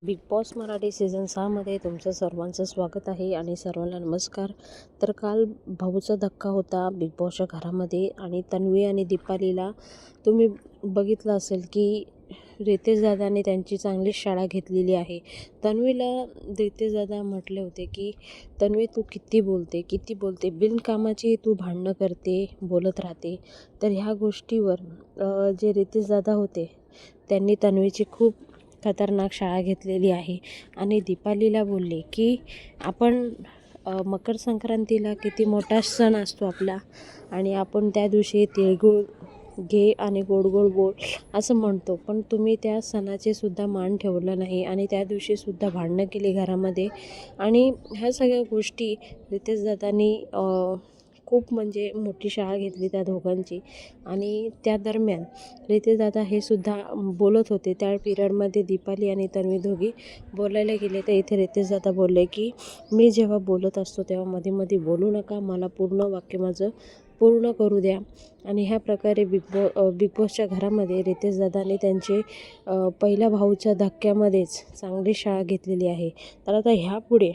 Big boss Marathi season 6मध्ये तुमचं सर्वांचं स्वागत आहे आणि सर्वांना नमस्कार. तर काल भाऊचा धक्का होता बिग बॉसच्या घरामध्ये आणि तन्वी आणि दीपालीला तुम्ही बघितलं असेल की रितेश दादाने त्यांची चांगलीच शाळा घेतलेली आहे. तन्वीला रितेश दादा म्हटले होते की तन्वी तू किती बोलते बिनकामाची तू भांडणं करते, बोलत राहते. तर ह्या गोष्टीवर जे रितेश दादा होते त्यांनी तन्वीची खूप खतरनाक शाळा घेतलेली आहे आणि दीपालीला बोलले की आपण मकर संक्रांतीला किती मोठा सण असतो आपला आणि आपण त्या दिवशी तिळगुळ घे आणि गोड गोड बोल असं म्हणतो, पण तुम्ही त्या सणाचे सुद्धा मान ठेवलं नाही आणि त्या दिवशीसुद्धा भांडणं केली घरामध्ये. आणि ह्या सगळ्या गोष्टी रितेश दादांनी खूप म्हणजे मोठी शाळा घेतली त्या दोघांची. आणि त्या दरम्यान रितेश दादा हे सुद्धा बोलत होते. त्या पिरियडमध्ये दीपाली आणि तन्वी दोघी बोलायला गेले तर इथे रितेश दादा बोलले की मी जेव्हा बोलत असतो तेव्हा मध्ये मध्ये बोलू नका, मला पूर्ण वाक्य माझं पूर्ण करू द्या. आणि ह्या प्रकारे बिग बॉसच्या घरामध्ये रितेश दादाने त्यांचे पहिल्या भाऊच्या धक्क्यामध्येच चांगली शाळा घेतलेली आहे. तर आता ह्यापुढे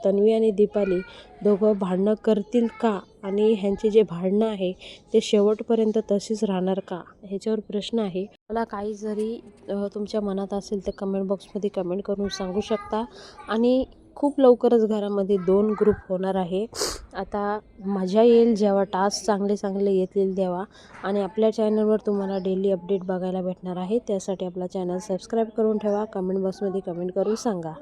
तन्वी आणि दीपाली दोघं भांडणं करतील का आणि ह्यांचे जे भांडणं आहे ते शेवटपर्यंत तशीच राहणार का, ह्याच्यावर प्रश्न आहे. मला काही जरी तुमच्या मनात असेल तर कमेंट बॉक्समध्ये कमेंट करून सांगू शकता. आणि खूप लवकरच घरामध्ये 2 ग्रुप होणार आहे. आता मजा येईल जेव्हा टास्क चांगले चांगले येतील तेव्हा. आणि आपल्या चॅनलवर तुम्हाला डेली अपडेट बघायला भेटणार आहे. त्यासाठी आपला चॅनल सबस्क्राईब करून ठेवा. कमेंट बॉक्समध्ये कमेंट करून सांगा.